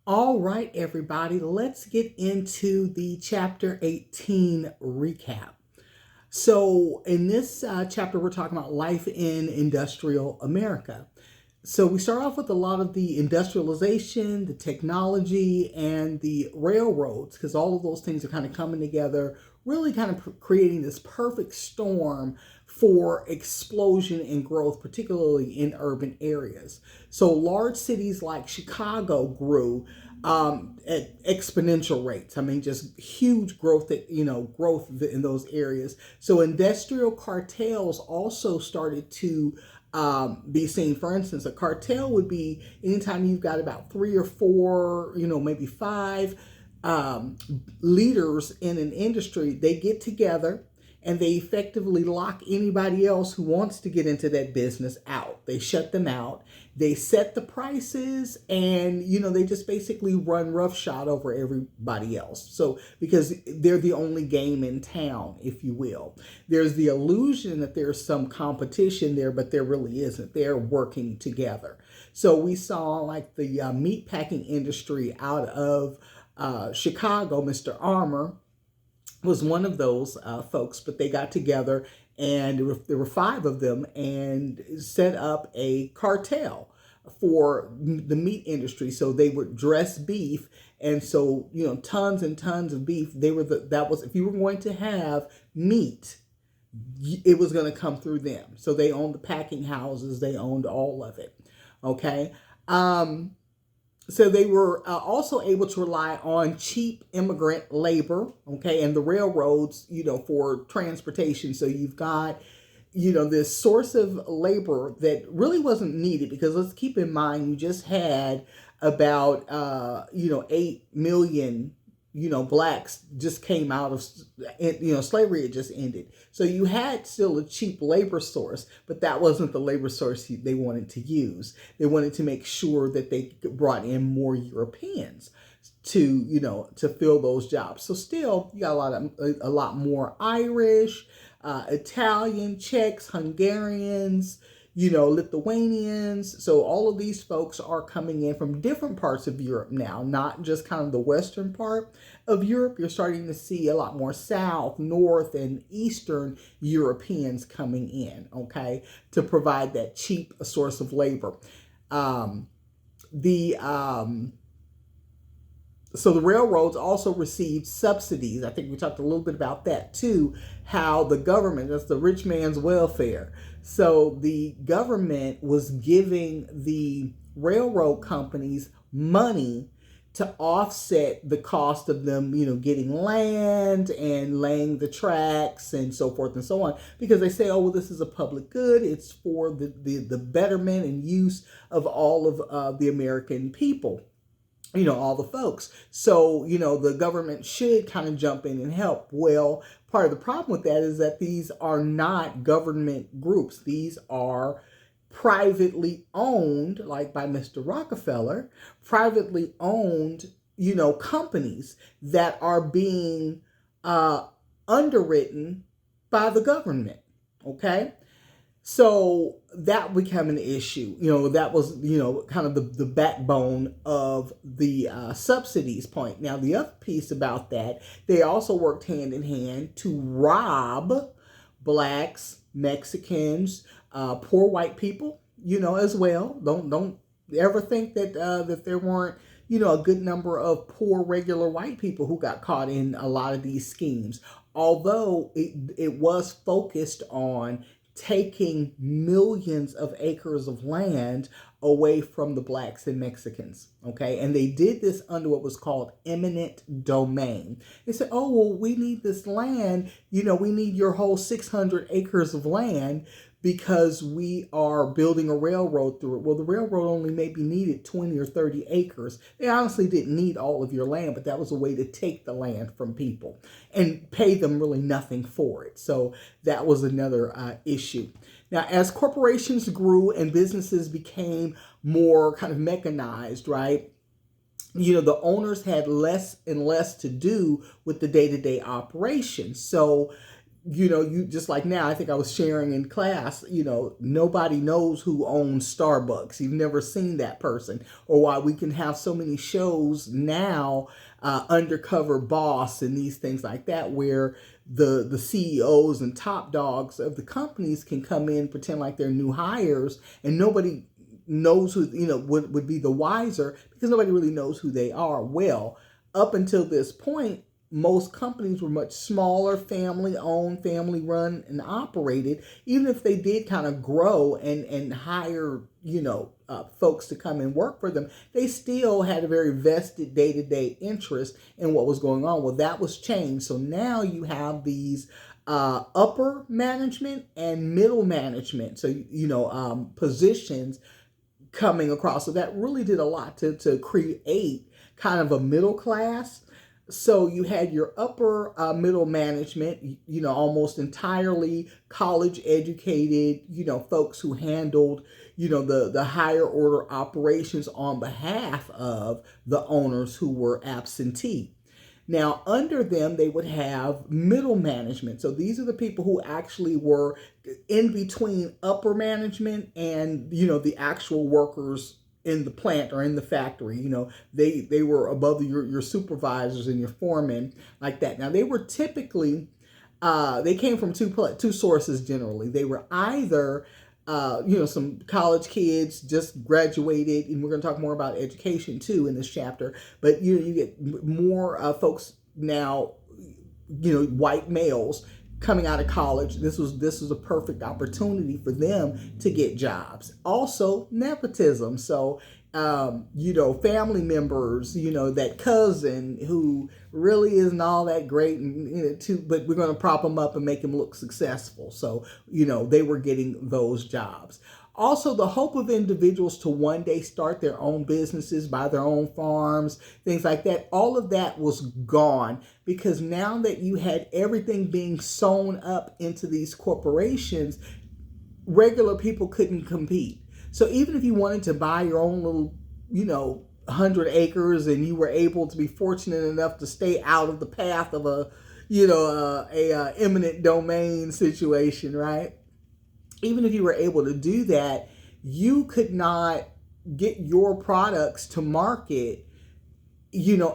All right, everybody, let's get into the chapter 18 recap. So, in this chapter, we're talking about life in industrial America. So, we start off with a lot of the industrialization, the technology, and the railroads, because all of those things are kind of coming together, really kind of creating this perfect storm for explosion and growth, particularly in urban areas. So, large cities like Chicago grew at exponential rates. I mean, just huge growth, growth in those areas. So industrial cartels also started to be seen. For instance, a cartel would be anytime you've got about three or four, maybe five leaders in an industry, they get together and they effectively lock anybody else who wants to get into that business out. They shut them out. They set the prices, and they just basically run roughshod over everybody else. So because they're the only game in town, if you will. There's the illusion that there's some competition there, but there really isn't. They're working together. So we saw like the meat packing industry out of Chicago. Mr. Armour was one of those folks, but they got together and there were five of them and set up a cartel for the meat industry. So they would dress beef, and so tons and tons of beef. That was, if you were going to have meat, it was going to come through them. So they owned the packing houses, they owned all of it. Okay. So they were also able to rely on cheap immigrant labor, okay, and the railroads, for transportation. So you've got, this source of labor that really wasn't needed, because let's keep in mind you just had about 8 million blacks just came out of, slavery had just ended. So you had still a cheap labor source, but that wasn't the labor source they wanted to use. They wanted to make sure that they brought in more Europeans to fill those jobs. So still, you got a lot more Irish, Italian, Czechs, Hungarians, Lithuanians. So all of these folks are coming in from different parts of Europe now, not just kind of the western part of Europe. You're starting to see a lot more South, North, and Eastern Europeans coming in, okay, to provide that cheap source of labor. So the railroads also received subsidies. I think we talked a little bit about that too, how the government, that's the rich man's welfare. So the government was giving the railroad companies money to offset the cost of them, getting land and laying the tracks and so forth and so on, because they say, oh, well, this is a public good. It's for the betterment and use of all of the American people. All the folks. So, the government should kind of jump in and help. Well, part of the problem with that is that these are not government groups. These are privately owned, like by Mr. Rockefeller, privately owned, companies that are being underwritten by the government. Okay. So that became an issue. That was, kind of the backbone of the subsidies point. Now, the other piece about that, they also worked hand in hand to rob blacks, Mexicans, poor white people, as well. Don't ever think that that there weren't, a good number of poor regular white people who got caught in a lot of these schemes. Although it was focused on taking millions of acres of land away from the blacks and Mexicans, okay? And they did this under what was called eminent domain. They said, oh, well, we need this land, we need your whole 600 acres of land because we are building a railroad through it. Well, the railroad only maybe needed 20 or 30 acres. They honestly didn't need all of your land, but that was a way to take the land from people and pay them really nothing for it. So that was another issue. Now, as corporations grew and businesses became more kind of mechanized, right? The owners had less and less to do with the day-to-day operations. So you just like now, I think I was sharing in class, nobody knows who owns Starbucks. You've never seen that person. Or why we can have so many shows now, Undercover Boss and these things like that, where the CEOs and top dogs of the companies can come in, pretend like they're new hires, and nobody knows who, would be the wiser, because nobody really knows who they are. Well, up until this point, most companies were much smaller, family owned, family run and operated. Even if they did kind of grow and hire, folks to come and work for them, they still had a very vested day-to-day interest in what was going on. Well, that was changed. So now you have these upper management and middle management. So, positions coming across. So that really did a lot to create kind of a middle class. So you had your upper middle management, almost entirely college educated, folks who handled, the higher order operations on behalf of the owners who were absentee. Now, under them, they would have middle management. So these are the people who actually were in between upper management and, the actual workers in the plant or in the factory. They were above your supervisors and your foremen, like that. Now, they were typically, they came from two sources generally. They were either some college kids just graduated, and we're going to talk more about education too in this chapter, but you get more folks now, white males coming out of college. This was a perfect opportunity for them to get jobs. Also, nepotism. So, family members, that cousin who really isn't all that great, but we're going to prop them up and make him look successful. So, they were getting those jobs. Also, the hope of individuals to one day start their own businesses, buy their own farms, things like that. All of that was gone, because now that you had everything being sewn up into these corporations, regular people couldn't compete. So even if you wanted to buy your own little, 100 acres, and you were able to be fortunate enough to stay out of the path of a eminent domain situation, right? Even if you were able to do that, you could not get your products to market,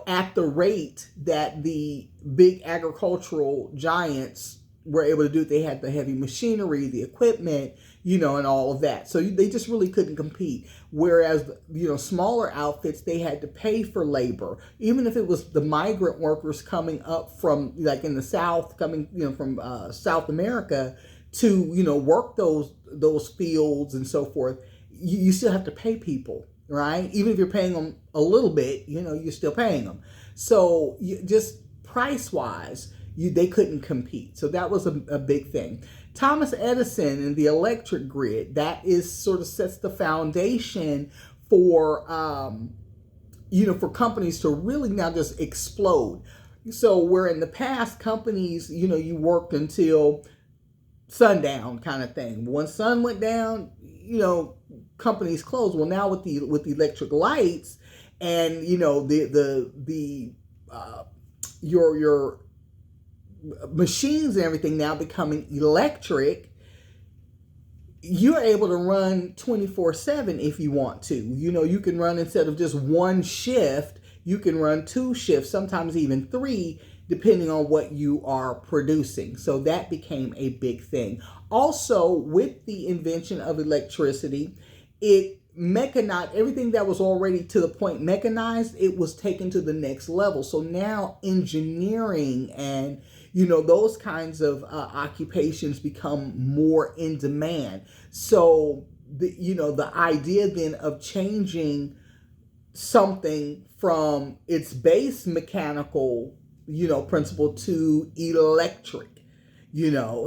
at the rate that the big agricultural giants were able to do. They had the heavy machinery, the equipment, and all of that. So they just really couldn't compete. Whereas, smaller outfits, they had to pay for labor. Even if it was the migrant workers coming up from, like in the South, coming, from South America, to work those fields and so forth, you still have to pay people, right? Even if you're paying them a little bit, you're still paying them. So just price wise, they couldn't compete. So that was a big thing. Thomas Edison and the electric grid, that is sort of sets the foundation for for companies to really now just explode. So where in the past companies, you worked until sundown kind of thing. When sun went down, companies closed. Well, now with the electric lights and your machines and everything now becoming electric, you're able to run 24/7 if you want to. You can run, instead of just one shift, you can run 2 shifts, sometimes even 3, depending on what you are producing. So that became a big thing. Also, with the invention of electricity, it mechanized everything that was already to the point mechanized. It was taken to the next level. So now engineering and those kinds of occupations become more in demand. So the idea then of changing something from its base mechanical principle to electric,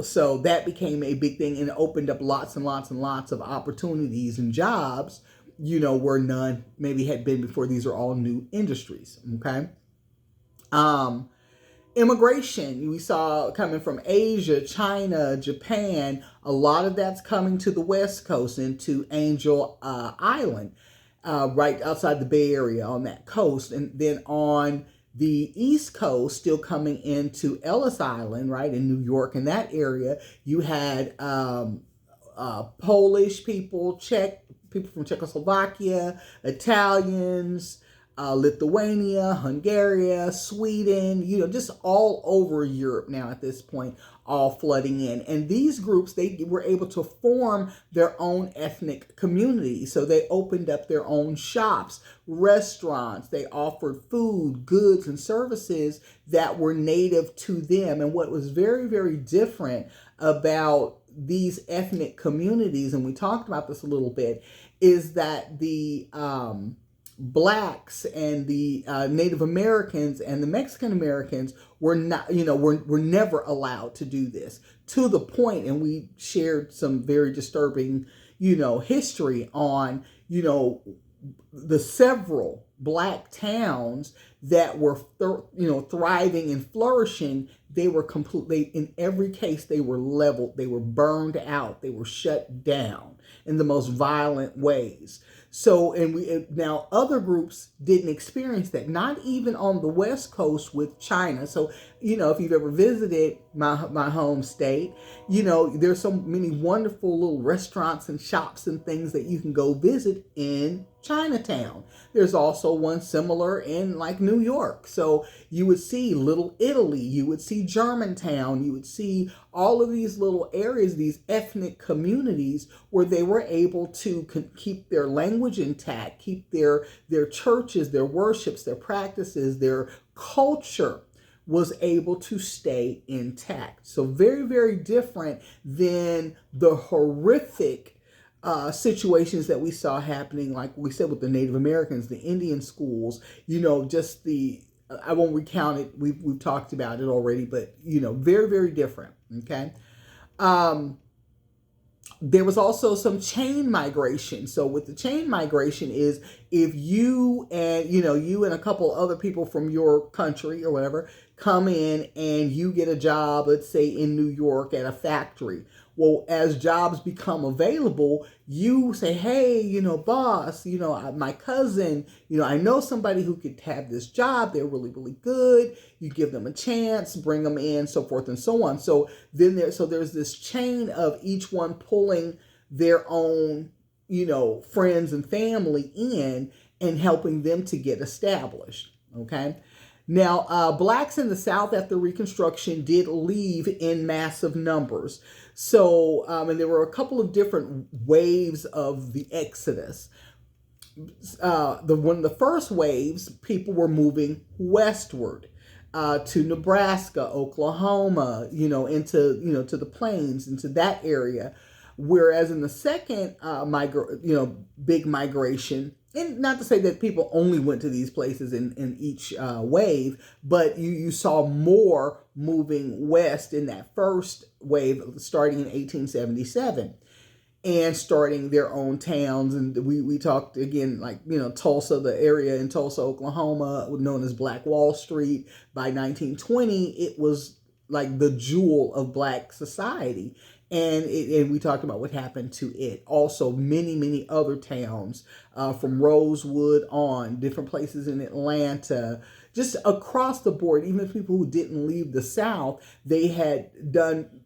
so that became a big thing, and opened up lots and lots and lots of opportunities and jobs, where none maybe had been before. These are all new industries. Okay. Immigration, we saw coming from Asia, China, Japan. A lot of that's coming to the West Coast, into Angel Island, right outside the Bay Area on that coast. And then on the East Coast, still coming into Ellis Island, right, in New York, in that area, you had Polish people, Czech people from Czechoslovakia, Italians, Lithuania, Hungary, Sweden, just all over Europe now at this point, all flooding in. And these groups, they were able to form their own ethnic community. So they opened up their own shops, restaurants. They offered food, goods, and services that were native to them. And what was very, very different about these ethnic communities, and we talked about this a little bit, is that the blacks and the Native Americans and the Mexican Americans were not, were never allowed to do this, to the point, and we shared some very disturbing, history on, the several black towns that were, thriving and flourishing. They were completely, in every case, they were leveled, they were burned out, they were shut down in the most violent ways. So, now other groups didn't experience that, not even on the West Coast with China. So, if you've ever visited my home state, there's so many wonderful little restaurants and shops and things that you can go visit in Chinatown. There's also one similar in like New York. So you would see Little Italy, you would see Germantown, you would see all of these little areas, these ethnic communities where they were able to keep their language intact, keep their churches, their worships, their practices, their culture was able to stay intact. So very, very different than the horrific situations that we saw happening, like we said, with the Native Americans, the Indian schools, just I won't recount it. We've talked about it already, but, very, very different. Okay. There was also some chain migration. So with the chain migration is if you and a couple other people from your country or whatever come in and you get a job, let's say in New York at a factory. Well, as jobs become available, you say, hey, boss, my cousin, I know somebody who could have this job. They're really, really good. You give them a chance, bring them in, so forth and so on. So then there's this chain of each one pulling their own, friends and family in and helping them to get established. Okay. Now, blacks in the South after Reconstruction did leave in massive numbers. So, and there were a couple of different waves of the exodus. One of the first waves, people were moving westward to Nebraska, Oklahoma, into to the plains, into that area. Whereas in the second big migration, and not to say that people only went to these places in each wave, but you saw more moving west in that first wave, starting in 1877, and starting their own towns. And we talked again, like, Tulsa, the area in Tulsa, Oklahoma, known as Black Wall Street. By 1920, it was like the jewel of black society. And we talked about what happened to it. Also, many, many other towns from Rosewood on, different places in Atlanta, just across the board. Even people who didn't leave the South, they had done,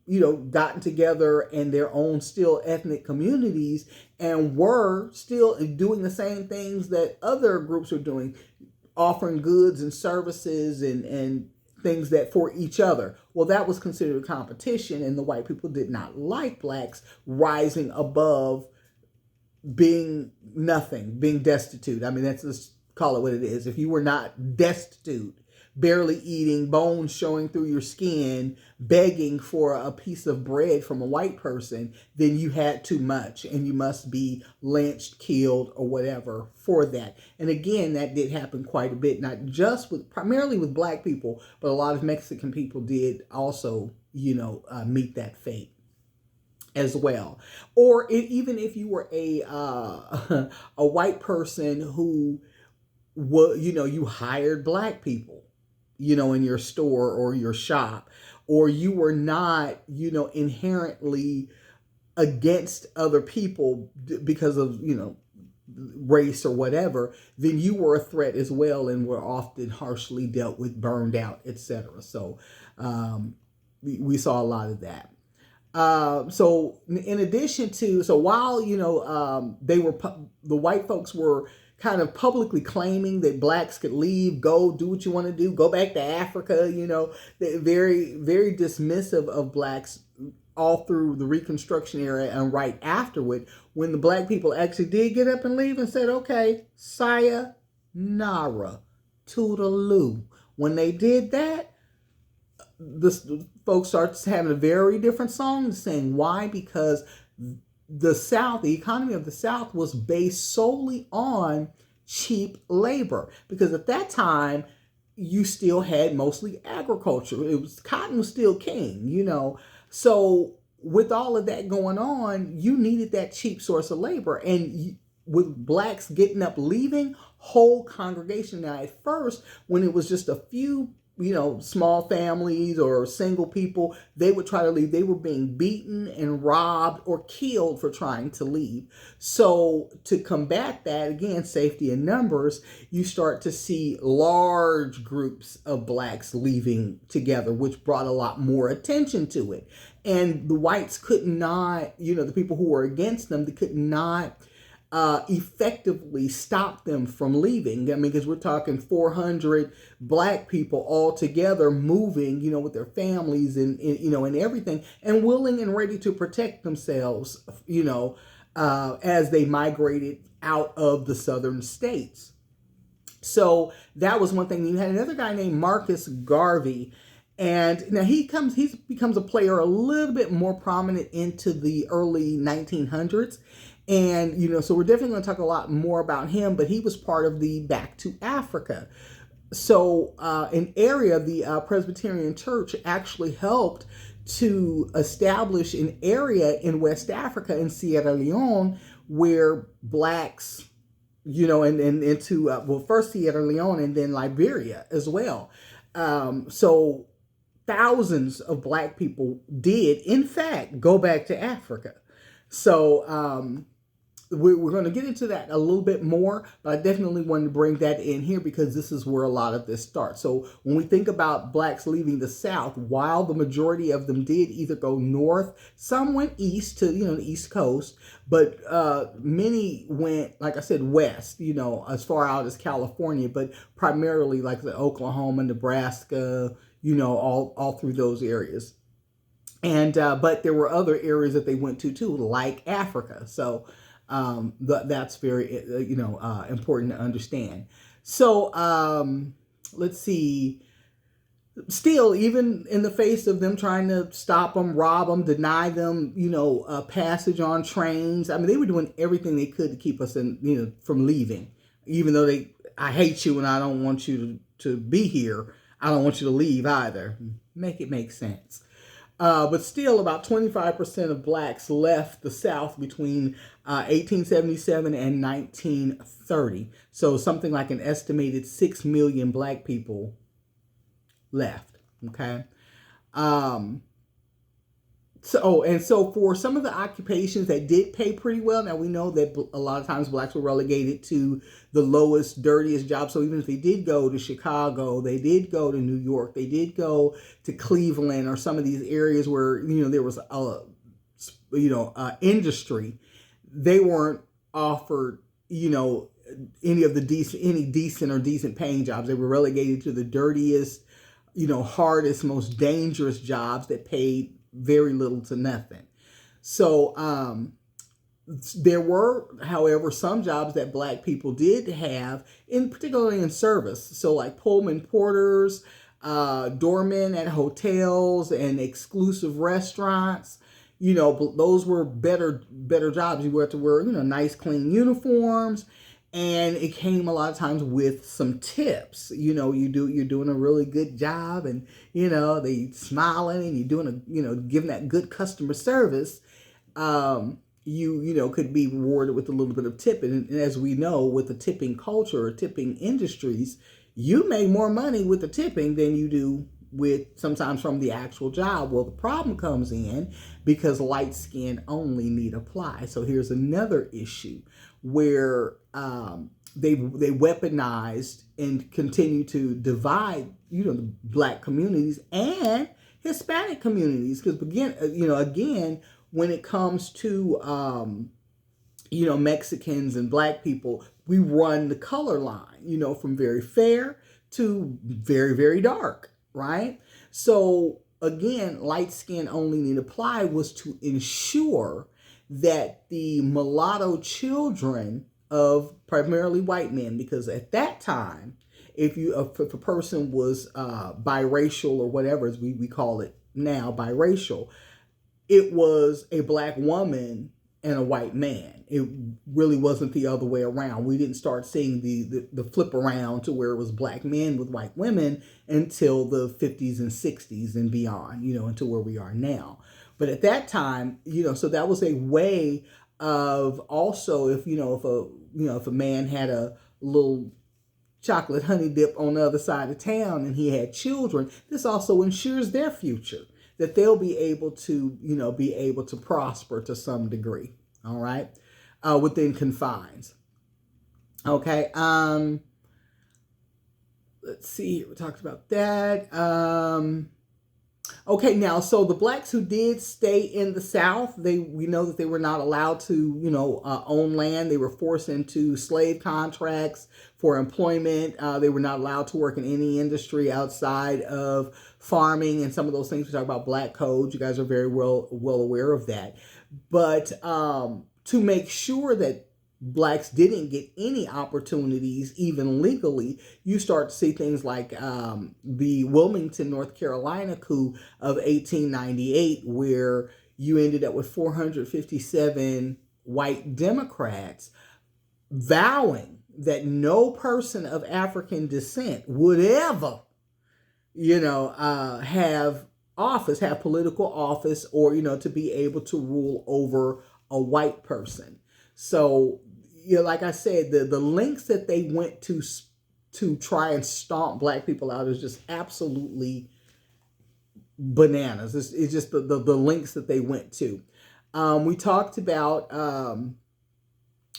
gotten together in their own still ethnic communities and were still doing the same things that other groups were doing, offering goods and services and things that for each other. Well, that was considered competition, and the white people did not like blacks rising above being nothing, being destitute. I mean, let's just call it what it is. If you were not destitute, barely eating, bones showing through your skin, begging for a piece of bread from a white person, then you had too much and you must be lynched, killed, or whatever for that. And again, that did happen quite a bit, not just primarily with black people, but a lot of Mexican people did also, meet that fate as well. Or even if you were a white person who you hired black people, in your store or your shop, or you were not, inherently against other people because of, race or whatever, then you were a threat as well and were often harshly dealt with, burned out, etc. So we saw a lot of that. So in addition to, so while, the white folks were kind of publicly claiming that blacks could leave, go do what you want to do, go back to Africa, they're very, very dismissive of blacks all through the Reconstruction era and right afterward, when the black people actually did get up and leave and said, okay, sayonara, toodaloo. When they did that, the folks started having a very different song to sing. Why? Because the South, the economy of the South was based solely on cheap labor. Because at that time, you still had mostly agriculture. Cotton was still king, So with all of that going on, you needed that cheap source of labor. And with blacks getting up, leaving, whole congregation. Now, at first, when it was just a few small families or single people, they would try to leave. They were being beaten and robbed or killed for trying to leave. So to combat that, again, safety in numbers, you start to see large groups of blacks leaving together, which brought a lot more attention to it. And the whites could not, the people who were against them, they could not effectively stop them from leaving. Because we're talking 400 black people all together moving, with their families and everything, and willing and ready to protect themselves, as they migrated out of the southern states. So that was one thing. You had another guy named Marcus Garvey. And now he becomes a player a little bit more prominent into the early 1900s. And, so we're definitely going to talk a lot more about him, but he was part of the Back to Africa. So an area, the Presbyterian Church actually helped to establish an area in West Africa, in Sierra Leone, where blacks, and into, first Sierra Leone and then Liberia as well. So thousands of black people did, in fact, go back to Africa. So we're going to get into that a little bit more, but I definitely wanted to bring that in here because this is where a lot of this starts. So when we think about blacks leaving the South, while the majority of them did either go north, some went east to, the East Coast, but many went, like I said, west, as far out as California, but primarily like the Oklahoma, Nebraska, all through those areas. And but there were other areas that they went to too, like Africa. So that's very important to understand. So let's see. Still, even in the face of them trying to stop them, rob them, deny them, passage on trains. I mean, they were doing everything they could to keep us from leaving. Even though I hate you and I don't want you to be here. I don't want you to leave either. Make it make sense. But still, about 25% of blacks left the South between 1877 and 1930. So something like an estimated 6 million black people left. Okay. So for some of the occupations that did pay pretty well, now we know that a lot of times blacks were relegated to the lowest, dirtiest jobs. So even if they did go to Chicago, they did go to New York, they did go to Cleveland or some of these areas where, there was industry, they weren't offered, any decent or decent paying jobs. They were relegated to the dirtiest, hardest, most dangerous jobs that paid very little to nothing. So there were, however, some jobs that black people did have, particularly in service. So like Pullman porters, doormen at hotels and exclusive restaurants. Those were better jobs. You had to wear, nice, clean uniforms. And it came a lot of times with some tips. You're doing a really good job, and they smiling, and you're doing giving that good customer service. You could be rewarded with a little bit of tipping. And as we know, with the tipping culture or tipping industries, you make more money with the tipping than you do with sometimes from the actual job. Well, the problem comes in because light skin only need apply. So here's another issue. where they weaponized and continue to divide, the Black communities and Hispanic communities. Because again, when it comes to Mexicans and Black people, we run the color line, from very fair to very, very dark, right? So again, light skin only need apply was to ensure that the mulatto children of primarily white men, because at that time, if a person was biracial or whatever, as we call it now, biracial, it was a Black woman and a white man. It really wasn't the other way around. We didn't start seeing the flip around to where it was Black men with white women until the 50s and 60s and beyond, until where we are now. But at that time, so that was a way of also, if a man had a little chocolate honey dip on the other side of town and he had children, this also ensures their future, that they'll be able to prosper to some degree, all right, within confines. Okay, let's see, we talked about that. Okay, now, so the Blacks who did stay in the South, we know that they were not allowed to, own land. They were forced into slave contracts for employment. They were not allowed to work in any industry outside of farming and some of those things. We talk about Black codes. You guys are very well aware of that. But to make sure that Blacks didn't get any opportunities, even legally, you start to see things like the Wilmington, North Carolina coup of 1898, where you ended up with 457 white Democrats vowing that no person of African descent would ever, have political office, or, to be able to rule over a white person. So, like I said, the lengths that they went to try and stomp Black people out is just absolutely bananas. It's just the lengths that they went to. We talked about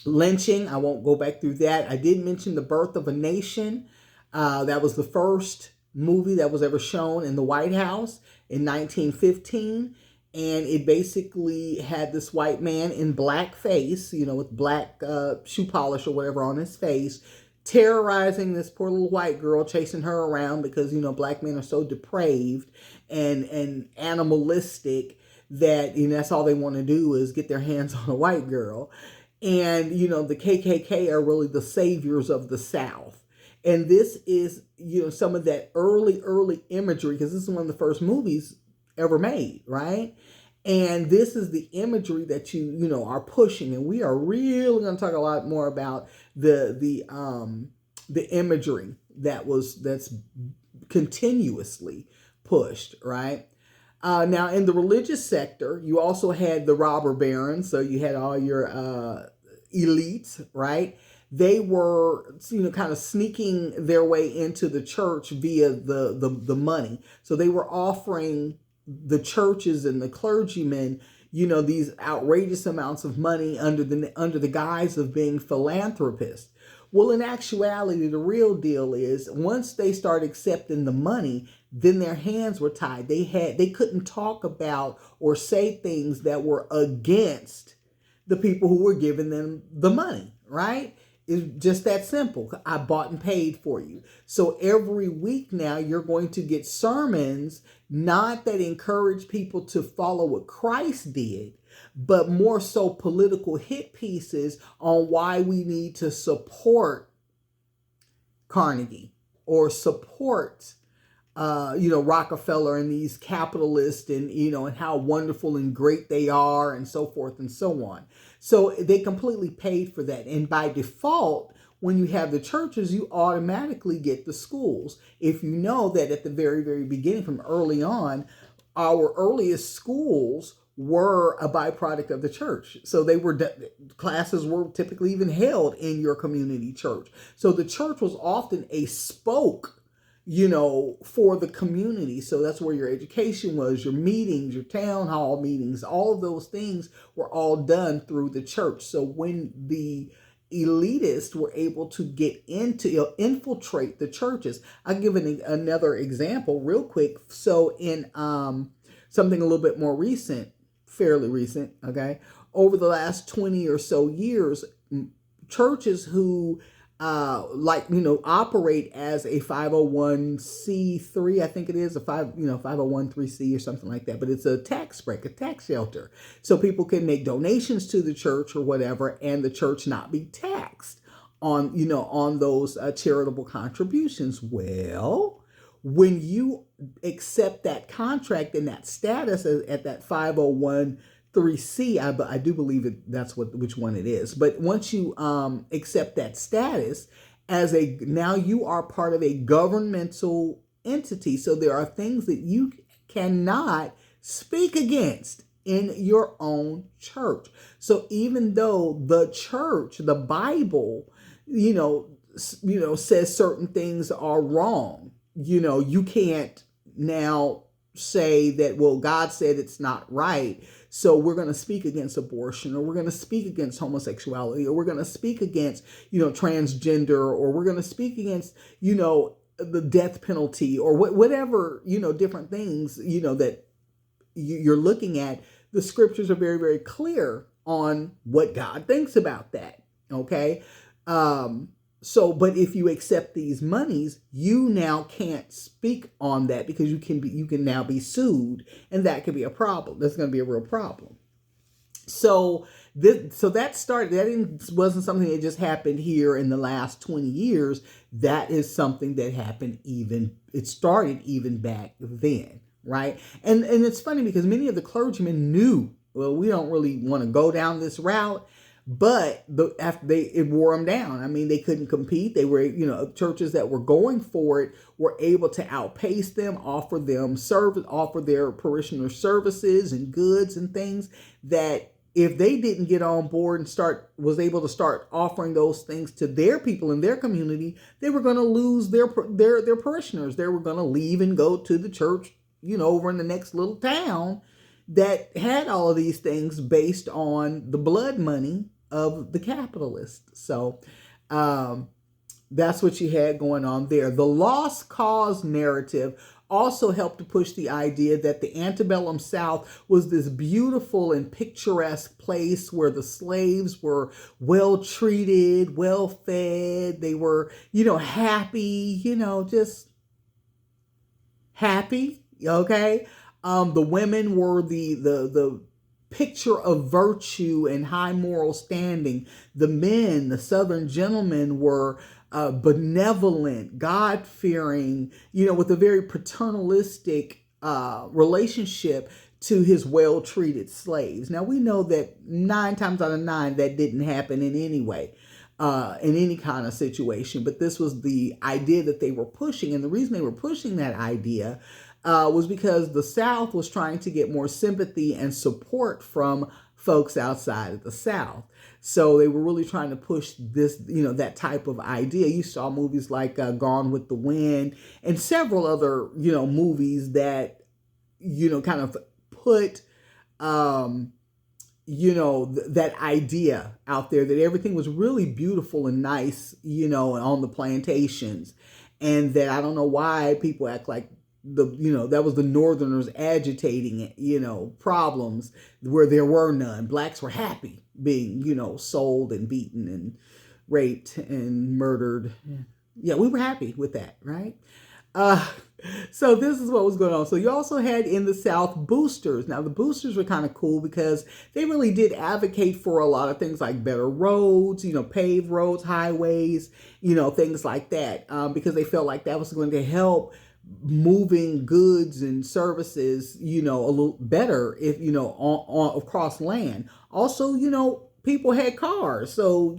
lynching. I won't go back through that. I did mention The Birth of a Nation. That was the first movie that was ever shown in the White House in 1915. And it basically had this white man in blackface, with black shoe polish or whatever on his face, terrorizing this poor little white girl, chasing her around because, Black men are so depraved and animalistic that, that's all they want to do is get their hands on a white girl. And, the KKK are really the saviors of the South. And this is, some of that early imagery, because this is one of the first movies ever made, right? And this is the imagery that you are pushing, and we are really going to talk a lot more about the imagery that's continuously pushed, right? Now, in the religious sector, you also had the robber barons, so you had all your elites, right? They were, kind of sneaking their way into the church via the money. So they were offering the churches and the clergymen, these outrageous amounts of money under the guise of being philanthropists. Well, in actuality, the real deal is once they start accepting the money, then their hands were tied. They couldn't talk about or say things that were against the people who were giving them the money, right? It's just that simple. I bought and paid for you. So every week now you're going to get sermons, not that encourage people to follow what Christ did, but more so political hit pieces on why we need to support Carnegie or support Rockefeller and these capitalists and how wonderful and great they are and so forth and so on. So they completely paid for that. And by default, when you have the churches, you automatically get the schools. If you know that at the very, very beginning, from early on, our earliest schools were a byproduct of the church. So classes were typically even held in your community church. So the church was often a spoke for the community. So that's where your education was, your meetings, your town hall meetings, all of those things were all done through the church. So when the elitists were able to get into, infiltrate the churches. I'll give another example real quick. So in something a little bit more recent, fairly recent, okay, over the last 20 or so years, churches who operate as a 501c3, I think it is a 501c or something like that, but it's a tax break, a tax shelter. So people can make donations to the church or whatever, and the church not be taxed on those charitable contributions. Well, when you accept that contract and that status at that 501(c), I do believe that's which one it is. But once you accept that status now you are part of a governmental entity. So there are things that you cannot speak against in your own church. So even though the church, the Bible, says certain things are wrong, you can't now say that, well, God said it's not right, so we're going to speak against abortion, or we're going to speak against homosexuality, or we're going to speak against, transgender, or we're going to speak against, the death penalty, or whatever, different things, that you're looking at. The scriptures are very, very clear on what God thinks about that. Okay. But if you accept these monies, you now can't speak on that, because you can now be sued, and that could be a problem. That's going to be a real problem. So that wasn't something that just happened here in the last 20 years. That is something that happened it started even back then, right? And it's funny because many of the clergymen knew, well, we don't really want to go down this route. But it wore them down. I mean, they couldn't compete. They were, churches that were going for it were able to outpace them, offer their parishioners services and goods and things that if they didn't get on board and was able to start offering those things to their people in their community, they were going to lose their parishioners. They were going to leave and go to the church, over in the next little town that had all of these things based on the blood money of the capitalists. So that's what you had going on there. The lost cause narrative also helped to push the idea that the antebellum South was this beautiful and picturesque place where the slaves were well treated, well fed. They were, happy, just happy. Okay. The women were the picture of virtue and high moral standing. The men, the Southern gentlemen, were benevolent, God-fearing, with a very paternalistic relationship to his well-treated slaves. Now, we know that 9 times out of 9, that didn't happen in any way. In any kind of situation, but this was the idea that they were pushing. And the reason they were pushing that idea was because the South was trying to get more sympathy and support from folks outside of the South. So they were really trying to push this, that type of idea. You saw movies like Gone with the Wind and several other, movies that, kind of put, that idea out there that everything was really beautiful and nice, on the plantations. And that I don't know why people act like that was the Northerners agitating, problems where there were none. Blacks were happy being, sold and beaten and raped and murdered. Yeah, we were happy with that, right? So this is what was going on. So you also had in the South boosters. Now the boosters were kind of cool because they really did advocate for a lot of things like better roads, paved roads, highways, things like that, because they felt like that was going to help moving goods and services, a little better if, on across land. Also, people had cars. So,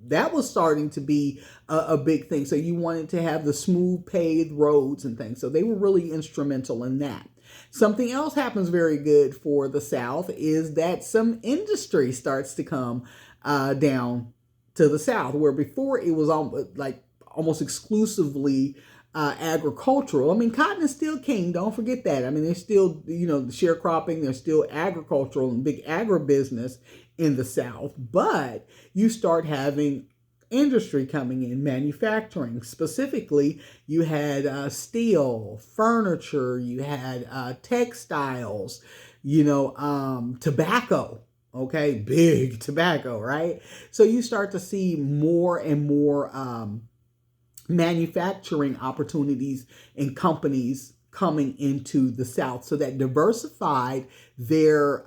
that was starting to be a big thing. So you wanted to have the smooth paved roads and things. So they were really instrumental in that. Something else happens very good for the South is that some industry starts to come down to the South, where before it was almost exclusively agricultural. I mean, cotton is still king. Don't forget that. I mean, there's still, the sharecropping, there's still agricultural and big agribusiness in the South, but you start having industry coming in, manufacturing. Specifically, you had steel, furniture, you had textiles, tobacco. Okay, big tobacco, right? So you start to see more and more manufacturing opportunities and companies coming into the South. So that diversified their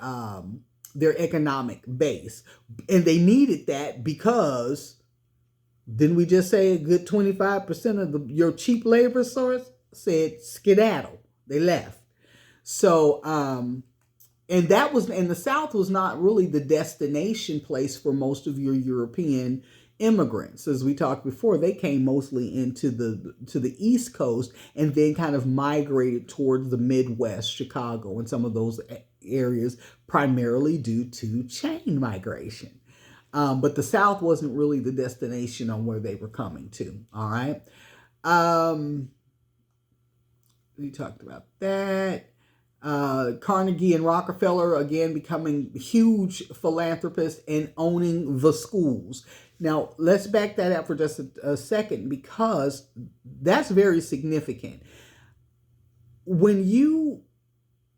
economic base, and they needed that because didn't we just say a good 25% of your cheap labor source said skedaddle? They left. So, and the South was not really the destination place for most of your European immigrants. As we talked before, they came mostly into the East Coast and then kind of migrated towards the Midwest, Chicago, and some of those areas, primarily due to chain migration. But the South wasn't really the destination on where they were coming to. All right. We talked about that. Carnegie and Rockefeller, again, becoming huge philanthropists and owning the schools. Now, let's back that up for just a second, because that's very significant. When you've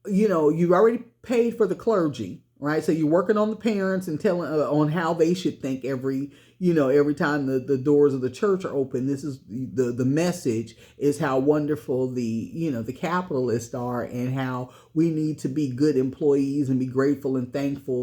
already paid for the clergy, right? So you're working on the parents and telling on how they should think every time the doors of the church are open. This is the message is how wonderful the capitalists are and how we need to be good employees and be grateful and thankful